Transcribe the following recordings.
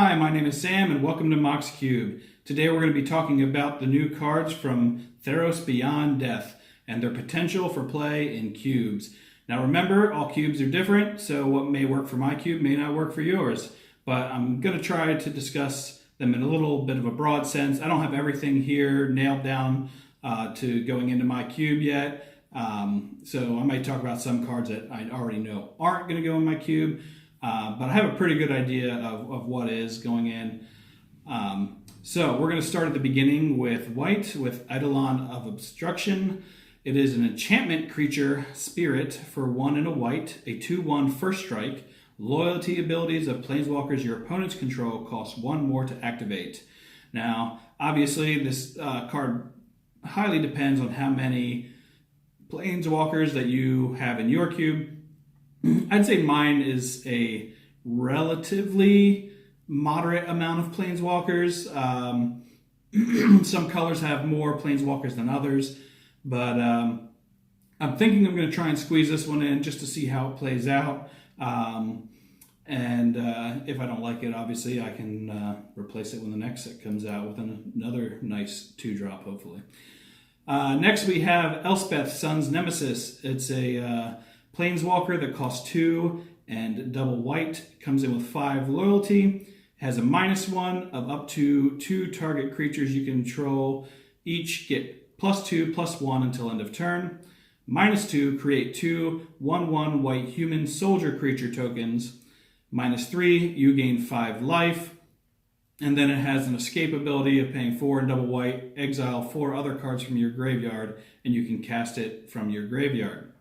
Hi, my name is Sam and welcome to Mox Cube. Today we're going to be talking about the new cards from Theros Beyond Death and their potential for play in cubes. Now remember, all cubes are different, so what may work for my cube may not work for yours. But I'm going to try to discuss them in a little bit of a broad sense. I don't have everything here nailed down to going into my cube yet. So I might talk about some cards that I already know aren't going to go in my cube. But I have a pretty good idea of what is going in. So we're going to start at the beginning with white, with Eidolon of Obstruction. It is an enchantment creature spirit for 1 and a white, a 2/1 first strike. Loyalty abilities of planeswalkers your opponents control cost 1 more to activate. Now, obviously, this card highly depends on how many planeswalkers that you have in your cube. I'd say mine is a relatively moderate amount of planeswalkers. Some colors have more planeswalkers than others, but I'm thinking I'm going to try and squeeze this one in just to see how it plays out. If I don't like it, obviously I can replace it when the next set comes out with another nice 2-drop, hopefully. Next we have Elspeth, Sun's Nemesis. It's a planeswalker that costs 2 and double white, comes in with 5 loyalty, has a -1 of up to 2 target creatures you control, each get +2/+1 until end of turn. -2, create 2 1/1 white human soldier creature tokens. -3, you gain 5 life. And then it has an escape ability of paying 4 and double white, exile 4 other cards from your graveyard, and you can cast it from your graveyard.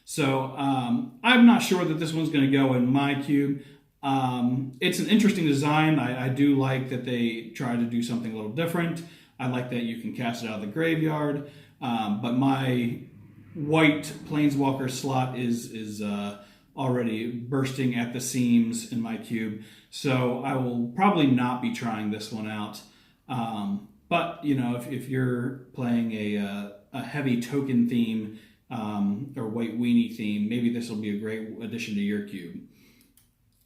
So I'm not sure that this one's going to go in my cube. It's an interesting design. I do like that they try to do something a little different. I like that you can cast it out of the graveyard. But my white planeswalker slot is already bursting at the seams in my cube. So I will probably not be trying this one out. But, you know, if you're playing a heavy token theme, or white weenie theme, maybe this will be a great addition to your cube.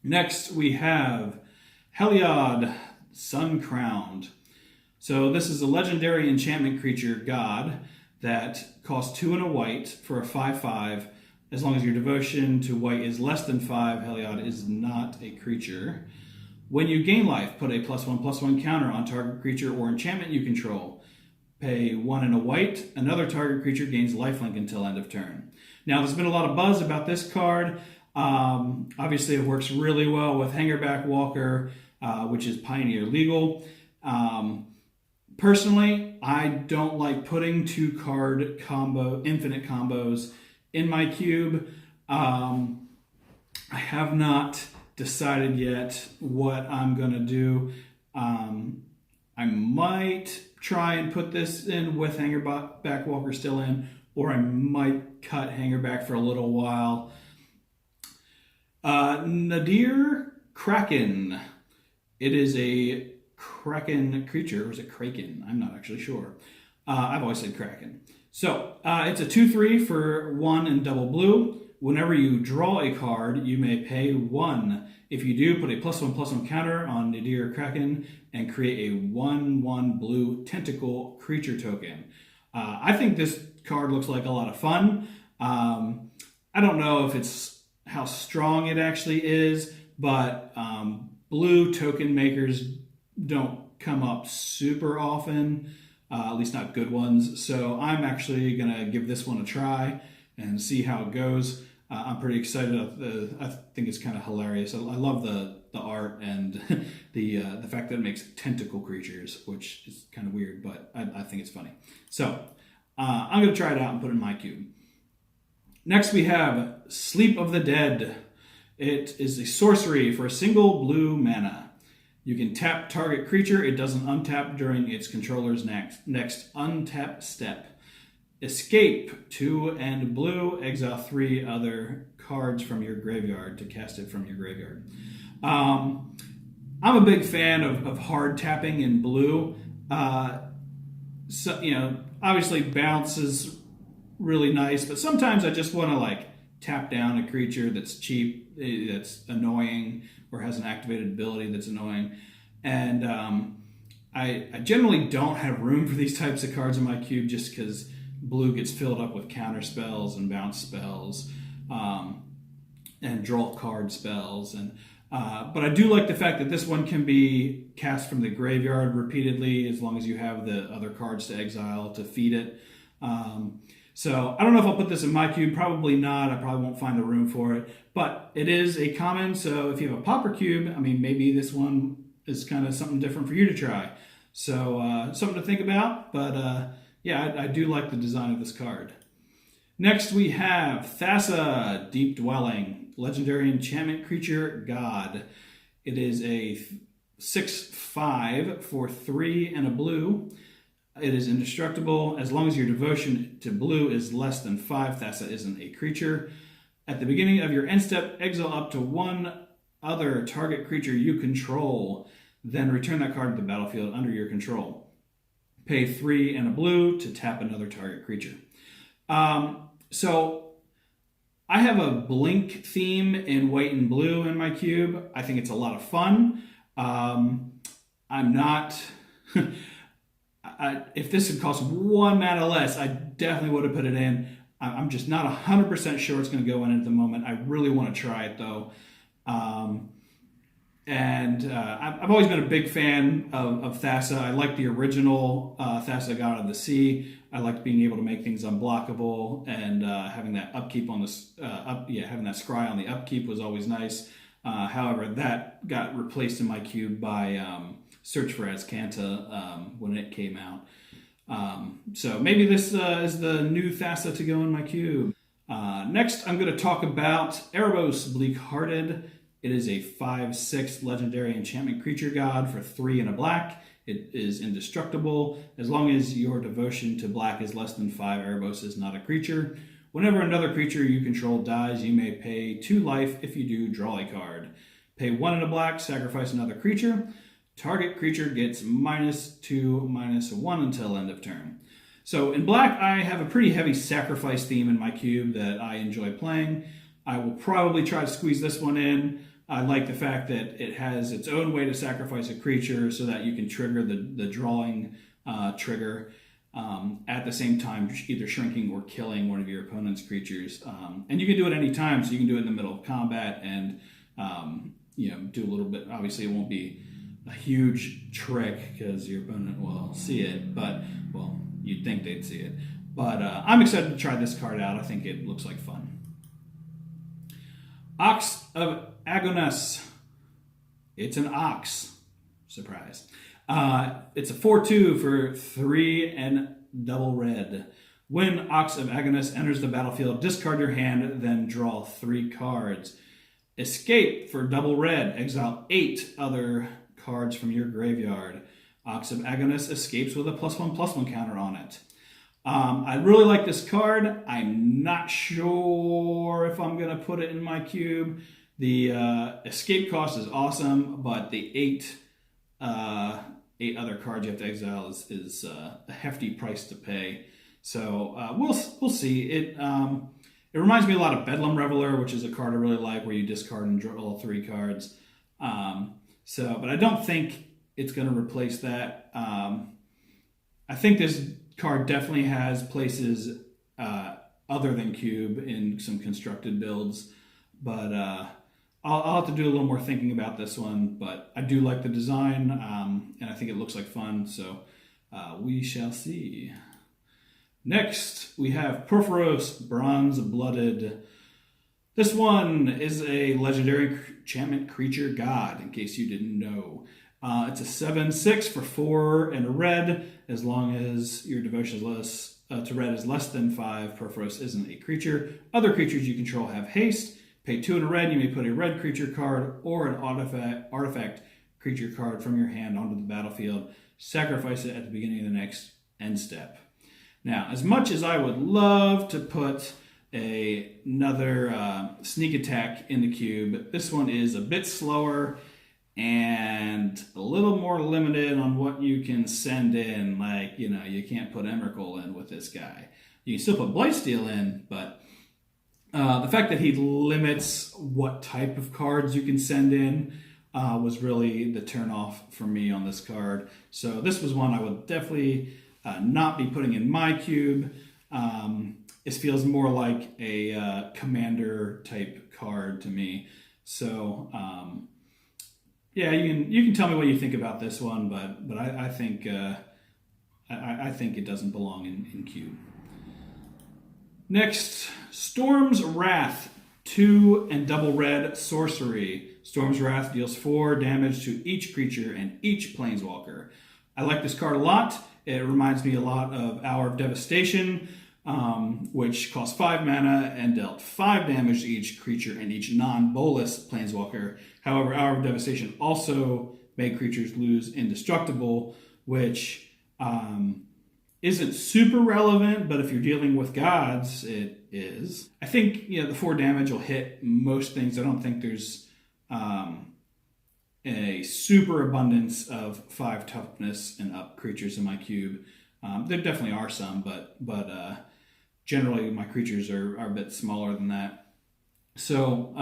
Next, we have Heliod, Sun Crowned. So this is a legendary enchantment creature god that costs 2 and a white for a 5/5. As long as your devotion to white is less than 5, Heliod is not a creature. When you gain life, put a +1/+1 counter on target creature or enchantment you control. Pay 1 and a white. Another target creature gains lifelink until end of turn. Now, there's been a lot of buzz about this card. Obviously, it works really well with Hangerback Walker, which is Pioneer legal. Personally, I don't like putting 2-card infinite combos in my cube. I have not decided yet what I'm going to do. I might try and put this in with Hangerback Walker still in, or I might cut Hangerback for a little while. Nadir Kraken. It is a Kraken creature, or is it Kraken? I'm not actually sure. I've always said Kraken. So it's a 2/3 for 1 and double blue. Whenever you draw a card, you may pay 1. If you do, put a +1/+1 counter on Nadir Kraken and create a 1/1 blue tentacle creature token. I think this card looks like a lot of fun. I don't know if it's how strong it actually is, but blue token makers don't come up super often, at least not good ones. So I'm actually going to give this one a try and see how it goes. I'm pretty excited. I think it's kind of hilarious. I love the art and the fact that it makes tentacle creatures, which is kind of weird, but I think it's funny. So I'm going to try it out and put it in my cube. Next we have Sleep of the Dead. It is a sorcery for a single blue mana. You can tap target creature. It doesn't untap during its controller's next untap step. Escape 2 and blue, exile 3 other cards from your graveyard to cast it from your graveyard. I'm a big fan of hard tapping in blue. So, you know, obviously bounce is really nice, but sometimes I just want to tap down a creature that's cheap, that's annoying, or has an activated ability that's annoying. And I generally don't have room for these types of cards in my cube just because blue gets filled up with counter spells and bounce spells and draw card spells. But I do like the fact that this one can be cast from the graveyard repeatedly as long as you have the other cards to exile to feed it. So I don't know if I'll put this in my cube. Probably not. I probably won't find the room for it. But it is a common, so if you have a pauper cube, I mean, maybe this one is kind of something different for you to try. So something to think about. But yeah, I do like the design of this card. Next we have Fassa, Deep Dwelling, legendary enchantment creature god. It is a 6/5 for 3 and a blue. It is indestructible. As long as your devotion to blue is less than 5, Fassa isn't a creature. At the beginning of your end step, exile up to one other target creature you control. Then return that card to the battlefield under your control. Pay 3 and a blue to tap another target creature. So I have a blink theme in white and blue in my cube. I think it's a lot of fun. I'm not... if this had cost 1 mana less, I definitely would have put it in. I'm just not 100% sure it's going to go in at the moment. I really want to try it, though. I've always been a big fan of Fassa. I like the original Fassa God of the Sea. I liked being able to make things unblockable, and having that upkeep on having that scry on the upkeep was always nice. However, that got replaced in my cube by Search for Azcanta when it came out. So maybe this is the new Fassa to go in my cube. Next, I'm going to talk about Erebos, Bleak-Hearted. It is a 5/6 legendary enchantment creature god for 3 and a black. It is indestructible. As long as your devotion to black is less than 5, Erebos is not a creature. Whenever another creature you control dies, you may pay 2 life. If you do, draw a card. Pay 1 and a black, sacrifice another creature. Target creature gets -2/-1 until end of turn. So in black, I have a pretty heavy sacrifice theme in my cube that I enjoy playing. I will probably try to squeeze this one in. I like the fact that it has its own way to sacrifice a creature so that you can trigger the drawing trigger at the same time, either shrinking or killing one of your opponent's creatures. And you can do it any time, so you can do it in the middle of combat and do a little bit. Obviously, it won't be a huge trick because your opponent will see it, but, well, you'd think they'd see it. But I'm excited to try this card out. I think it looks like fun. Ox of Agonas. It's an ox. Surprise. It's a 4/2 for 3 and double red. When Ox of Agonas enters the battlefield, discard your hand, then draw 3 cards. Escape for double red. Exile 8 other cards from your graveyard. Ox of Agonas escapes with a +1/+1 counter on it. I really like this card. I'm not sure if I'm going to put it in my cube. The escape cost is awesome, but the 8 other cards you have to exile is a hefty price to pay. So we'll see. It reminds me a lot of Bedlam Reveler, which is a card I really like, where you discard and draw all 3 cards. But I don't think it's going to replace that. I think this card definitely has places other than cube in some constructed builds, but I'll have to do a little more thinking about this one. But I do like the design, and I think it looks like fun, so we shall see. Next, we have Porphyros, Bronze Blooded. This one is a legendary enchantment creature god, in case you didn't know. It's a 7/6 for 4 and a red. As long as your devotion to red is less than 5, Porphyros isn't a creature. Other creatures you control have haste. Pay 2 and a red. You may put a red creature card or an artifact creature card from your hand onto the battlefield. Sacrifice it at the beginning of the next end step. Now, as much as I would love to put another sneak attack in the cube, this one is a bit slower and a little more limited on what you can send in. Like, you can't put Emrakul in with this guy. You can still put Blightsteel in, but the fact that he limits what type of cards you can send in was really the turnoff for me on this card. So this was one I would definitely not be putting in my cube. It feels more like a commander type card to me. So yeah, you can tell me what you think about this one, but I think I think it doesn't belong in cube. Next, Storm's Wrath, 2 and double red sorcery. Storm's Wrath deals 4 damage to each creature and each planeswalker. I like this card a lot. It reminds me a lot of Hour of Devastation, which cost 5 mana and dealt 5 damage to each creature and each non-bolus planeswalker. However, Hour of Devastation also made creatures lose indestructible, which isn't super relevant, but if you're dealing with gods, it is. I think the 4 damage will hit most things. I don't think there's a super abundance of 5 toughness and up creatures in my cube. There definitely are some, but generally my creatures are a bit smaller than that. So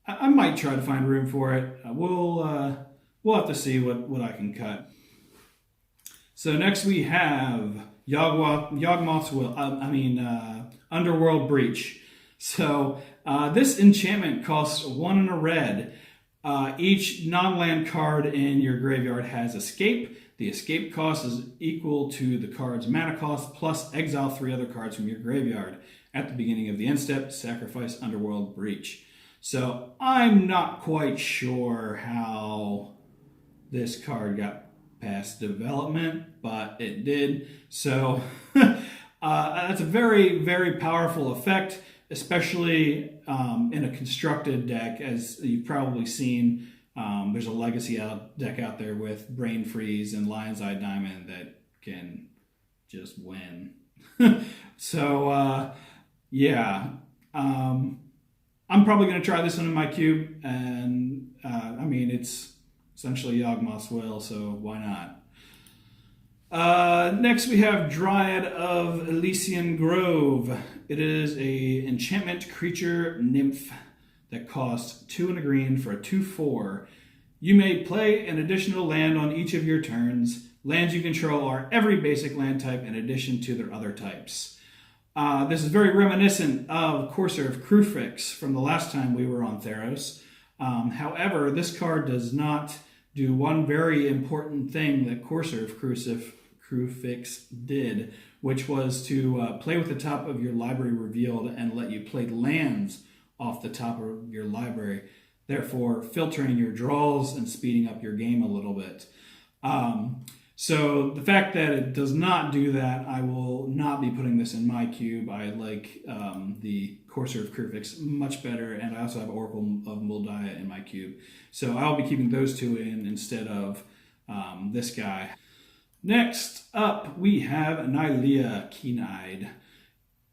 I might try to find room for it. We'll have to see what I can cut. So next we have Yawgmoth's Will. Underworld Breach. So this enchantment costs 1 and a red. Each non-land card in your graveyard has escape. The escape cost is equal to the card's mana cost plus exile 3 other cards from your graveyard. At the beginning of the end step, sacrifice Underworld Breach. So I'm not quite sure how this card got past development, but it did. So that's a very, very powerful effect, especially in a constructed deck. As you've probably seen, there's a legacy deck out there with Brain Freeze and Lion's Eye Diamond that can just win. So yeah, I'm probably going to try this one in my cube, and it's essentially Yawgmoth's Will, so why not? Next we have Dryad of Elysian Grove. It is a enchantment creature nymph that costs 2 and a green for a 2/4. You may play an additional land on each of your turns. Lands you control are every basic land type in addition to their other types. This is very reminiscent of Courser of Kruphix from the last time we were on Theros. However, this card does not do one very important thing that Courser of Kruphix did, which was to play with the top of your library revealed and let you play lands off the top of your library, therefore filtering your draws and speeding up your game a little bit. So the fact that it does not do that, I will not be putting this in my cube. I like the Courser of Kruphix much better, and I also have Oracle of Moldiah in my cube. So I'll be keeping those 2 in instead of this guy. Next up, we have Nylea Keen-Eyed.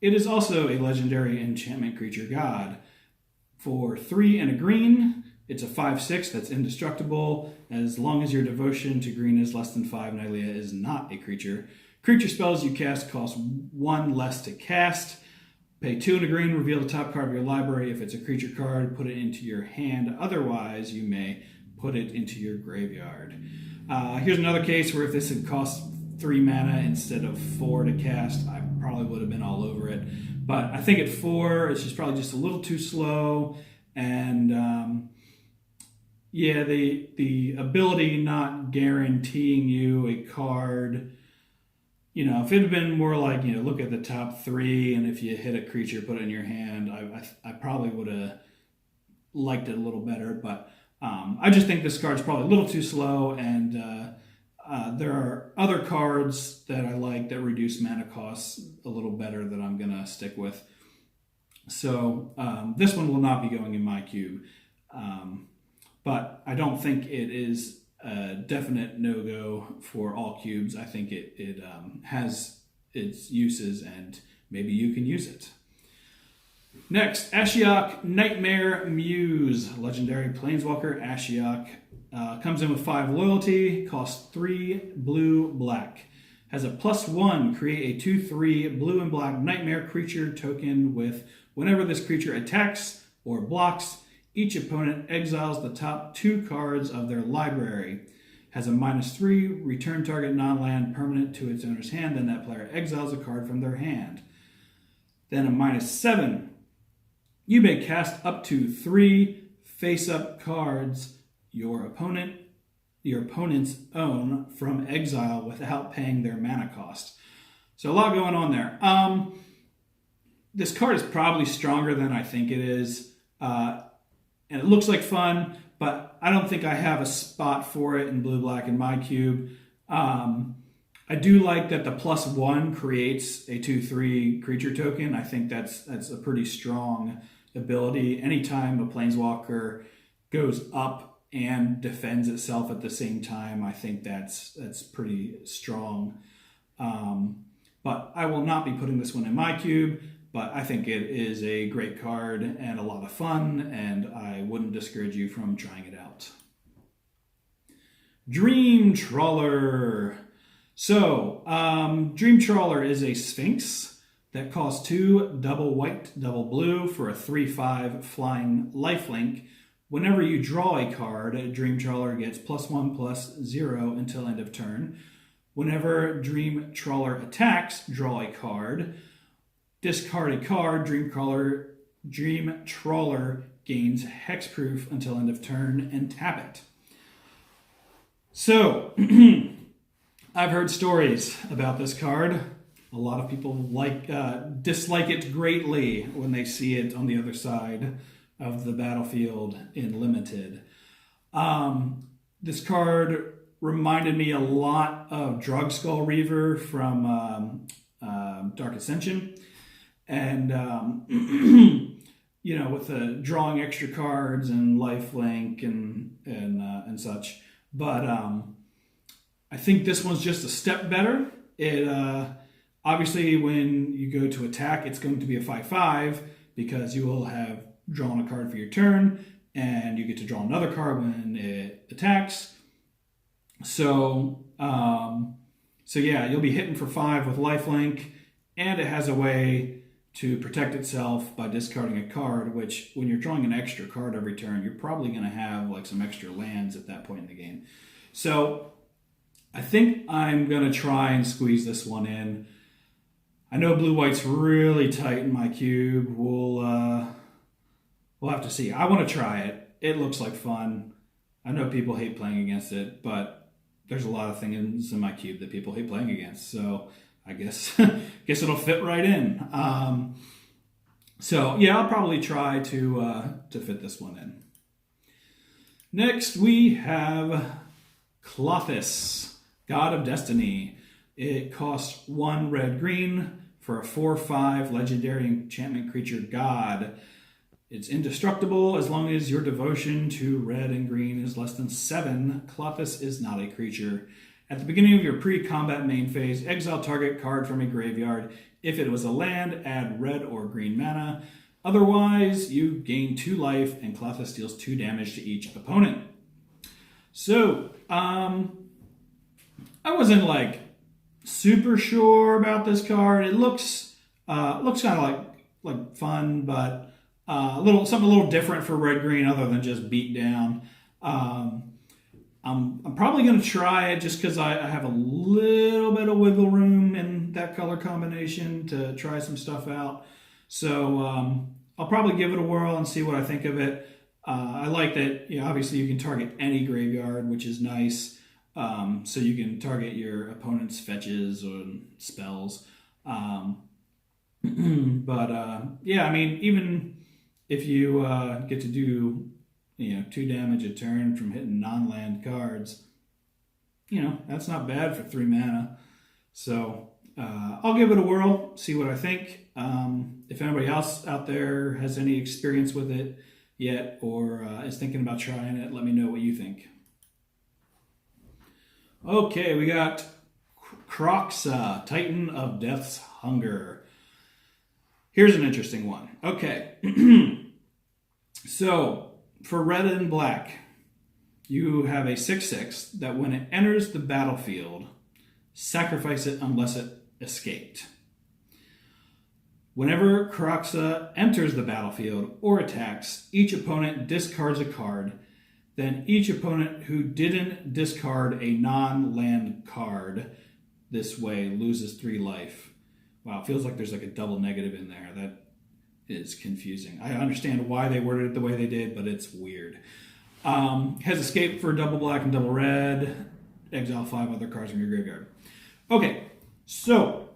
It is also a legendary enchantment creature god. For 3 and a green, it's a 5/6 that's indestructible. As long as your devotion to green is less than 5, Nylea is not a creature. Creature spells you cast cost 1 less to cast. Pay 2 and a green, reveal the top card of your library. If it's a creature card, put it into your hand. Otherwise, you may put it into your graveyard. Here's another case where if this had cost 3 mana instead of 4 to cast, I probably would have been all over it. But I think at 4, it's just probably just a little too slow. And yeah, the ability not guaranteeing you a card. If it had been more like, look at the top 3, and if you hit a creature, put it in your hand, I probably would have liked it a little better. But I just think this card's probably a little too slow, and there are other cards that I like that reduce mana costs a little better that I'm going to stick with. So this one will not be going in my cube. But I don't think it is a definite no-go for all cubes. I think it has its uses, and maybe you can use it. Next, Ashiok Nightmare Muse. Legendary Planeswalker Ashiok. Comes in with 5 loyalty, costs 3 blue, black. Has a +1, create a 2/3 blue and black nightmare creature token with whenever this creature attacks or blocks, Each opponent exiles the top 2 cards of their library. Has a -3, return target non-land permanent to its owner's hand, then that player exiles a card from their hand. Then a -7. You may cast up to 3 face-up cards your opponents own from exile without paying their mana cost. So a lot going on there. This card is probably stronger than I think it is. And it looks like fun, but I don't think I have a spot for it in blue-black in my cube. I do like that the +1 creates a 2/3 creature token. I think that's a pretty strong ability. Anytime a planeswalker goes up and defends itself at the same time, I think that's pretty strong. But I will not be putting this one in my cube, but I think it is a great card and a lot of fun, and I wouldn't discourage you from trying it out. Dream Trawler. So, Dream Trawler is a Sphinx that costs 2 double white, double blue for a 3/5 flying lifelink. Whenever you draw a card, Dream Trawler gets +1/+0 until end of turn. Whenever Dream Trawler attacks, draw a card. Discard a card. Dream Trawler gains hexproof until end of turn and tap it. So, I've heard stories about this card. A lot of people dislike it greatly when they see it on the other side of the battlefield in Limited. This card reminded me a lot of Drugskull Reaver from Dark Ascension. And, with the drawing extra cards and lifelink and such. But I think this one's just a step better. It obviously, when you go to attack, it's going to be a 5/5 because you will have drawn a card for your turn, and you get to draw another card when it attacks. So yeah, you'll be hitting for 5 with lifelink, and it has a way to protect itself by discarding a card, which when you're drawing an extra card every turn, you're probably going to have like some extra lands at that point in the game. So I think I'm going to try and squeeze this one in. I know blue-white's really tight in my cube. We'll have to see. I want to try it. It looks like fun. I know people hate playing against it, but there's a lot of things in my cube that people hate playing against. So I guess it'll fit right in. So yeah, I'll probably try to fit this one in. Next we have Lotus, God of Destiny. It costs 1 red-green for a 4/5 legendary enchantment creature god. It's indestructible as long as your devotion to red and green is less than 7. Lotus is not a creature. At the beginning of your pre-combat main phase, exile target card from a graveyard. If it was a land, add red or green mana. Otherwise, you gain 2 life, and Lotus deals 2 damage to each opponent. So, I wasn't super sure about this card. It looks kind of like fun, but something a little different for red green other than just beat down. I'm probably going to try it just because I have a little bit of wiggle room in that color combination to try some stuff out. So I'll probably give it a whirl and see what I think of it. I like that, obviously you can target any graveyard, which is nice. So you can target your opponent's fetches or spells. But yeah, I mean, even if you get to do 2 damage a turn from hitting non-land cards, that's not bad for 3 mana. So I'll give it a whirl, see what I think. If anybody else out there has any experience with it yet or is thinking about trying it, let me know what you think. Okay, we got Kroxa, Titan of Death's Hunger. Here's an interesting one. Okay, so for red and black, you have a 6/6 that when it enters the battlefield, sacrifice it unless it escaped. Whenever Kraken enters the battlefield or attacks, each opponent discards a card. Then each opponent who didn't discard a non-land card this way loses 3 life. Wow, it feels like there's like a double negative in there. That is confusing. I understand why they worded it the way they did, but it's weird. Has escape for double black and double red. Exile 5 other cards from your graveyard. Okay, so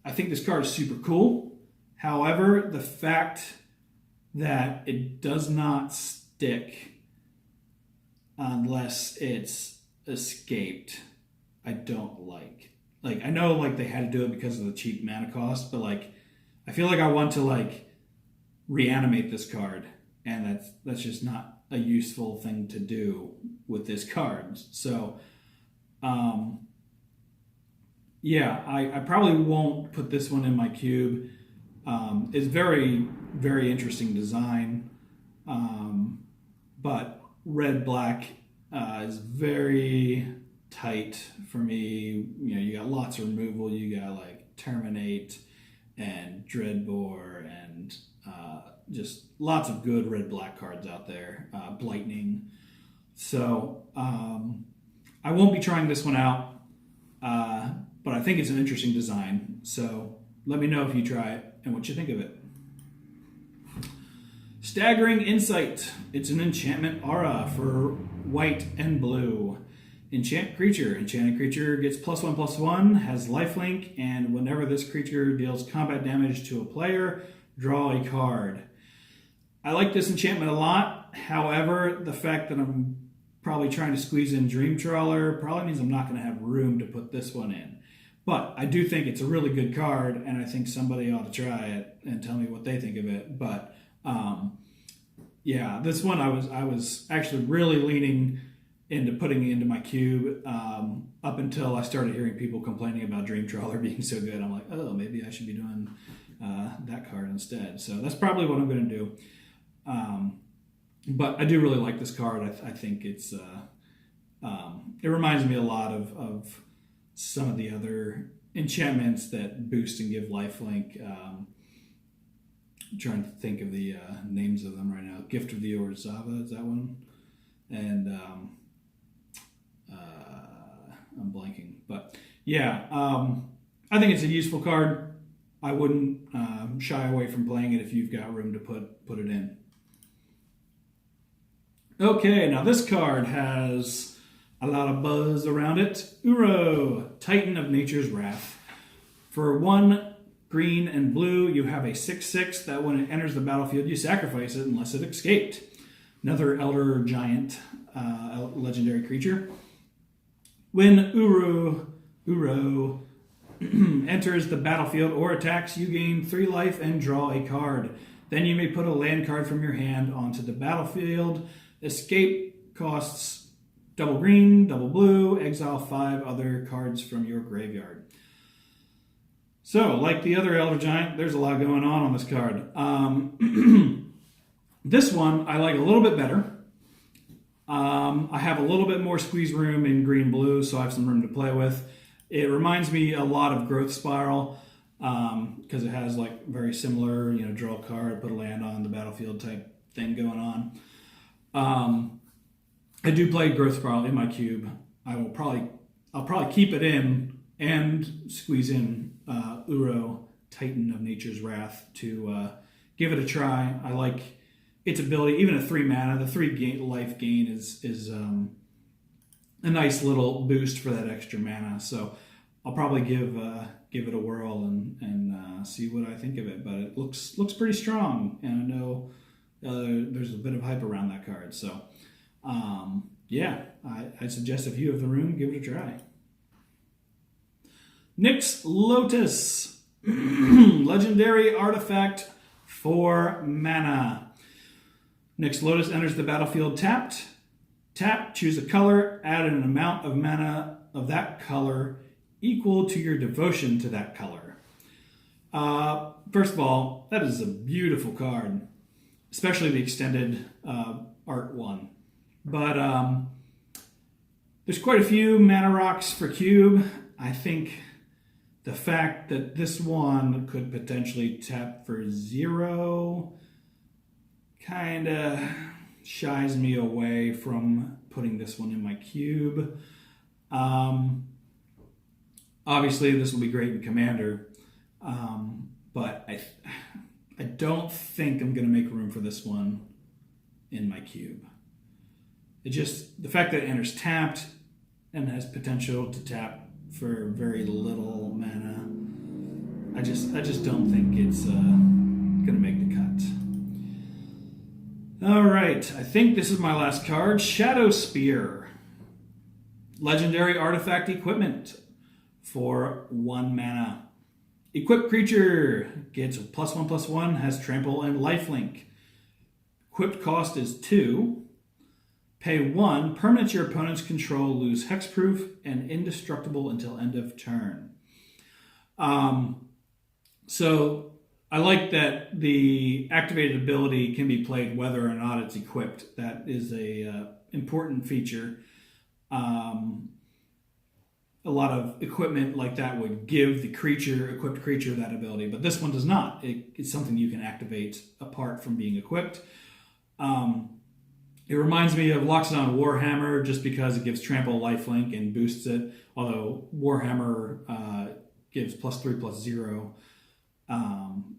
I think this card is super cool. However, the fact that it does not stick unless it's escaped, I don't like. Like, I know like they had to do it because of the cheap mana cost, but like I feel like I want to like reanimate this card, and that's just not a useful thing to do with this card. So yeah, I probably won't put this one in my cube. It's very, very interesting design. But red-black is very tight for me. You know, you got lots of removal. You got like Terminate and Dreadbore and just lots of good red-black cards out there. Blightning. So I won't be trying this one out. But I think it's an interesting design. So let me know if you try it and what you think of it. Staggering Insight. It's an enchantment aura for white and blue. Enchant creature. Enchanted creature gets +1/+1, has lifelink, and whenever this creature deals combat damage to a player, draw a card. I like this enchantment a lot. However, the fact that I'm probably trying to squeeze in Dream Trawler probably means I'm not going to have room to put this one in. But I do think it's a really good card, and I think somebody ought to try it and tell me what they think of it. But yeah, this one I was actually really leaning into putting it into my cube up until I started hearing people complaining about Dream Trawler being so good. I'm like, oh, maybe I should be doing that card instead. So that's probably what I'm going to do. But I do really like this card. I think it's it reminds me a lot of some of the other enchantments that boost and give lifelink. I'm trying to think of the names of them right now. Gift of the Orzhova is that one, and I'm blanking. But yeah, I think it's a useful card. I wouldn't shy away from playing it if you've got room to put it in. Okay, now this card has a lot of buzz around it. Uro, Titan of Nature's Wrath. For 1 green and blue, you have a 6/6 that when it enters the battlefield, you sacrifice it unless it escaped. Another Elder Giant legendary creature. When Uro enters the battlefield or attacks, you gain 3 life and draw a card. Then you may put a land card from your hand onto the battlefield. Escape costs double green, double blue, exile 5 other cards from your graveyard. So, like the other Elder Giant, there's a lot going on this card. This one I like a little bit better. I have a little bit more squeeze room in green-blue, so I have some room to play with. It reminds me a lot of Growth Spiral because it has like very similar, draw a card, put a land on the battlefield type thing going on. I do play Growth Spiral in my cube. I'll probably keep it in and squeeze in Uro, Titan of Nature's Wrath to give it a try. I like its ability, even at 3 mana. The 3 life gain is a nice little boost for that extra mana. So I'll probably give it a whirl and see what I think of it. But it looks pretty strong, and I know there's a bit of hype around that card. So yeah, I suggest if you have the room, give it a try. Nyx Lotus, legendary artifact for mana. Nyx Lotus enters the battlefield tapped. Tap, choose a color, add an amount of mana of that color equal to your devotion to that color. First of all, that is a beautiful card, especially the extended art one. But there's quite a few mana rocks for cube. I think the fact that this one could potentially tap for 0 kind of shies me away from putting this one in my cube. Obviously, this will be great in Commander, but I don't think I'm going to make room for this one in my cube. The fact that it enters tapped and has potential to tap for very little mana, I just don't think it's going to make the cut. All right, I think this is my last card, Shadow Spear. Legendary artifact equipment for 1 mana. Equipped creature gets +1/+1, has trample and lifelink. Equipped cost is 2. Pay 1. Permanents your opponents control lose hexproof and indestructible until end of turn. So I like that the activated ability can be played whether or not it's equipped. That is a important feature. A lot of equipment like that would give the equipped creature that ability, but this one does not. It's something you can activate apart from being equipped. It reminds me of Loxodon Warhammer just because it gives trample, lifelink, and boosts it, although Warhammer gives +3/+0.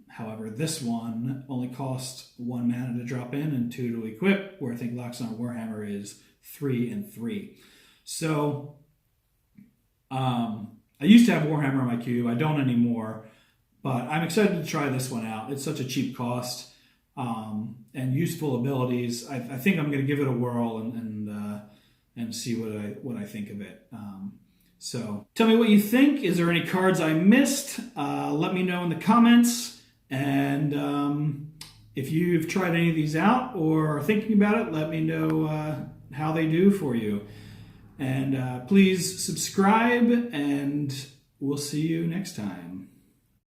However, this one only costs 1 mana to drop in and 2 to equip, where I think Loxodon Warhammer is 3 and 3. So I used to have Warhammer in my cube. I don't anymore, but I'm excited to try this one out. It's such a cheap cost and useful abilities. I think I'm going to give it a whirl and see what I think of it. So tell me what you think. Is there any cards I missed? Let me know in the comments. And if you've tried any of these out or are thinking about it, let me know how they do for you. And please subscribe, and we'll see you next time.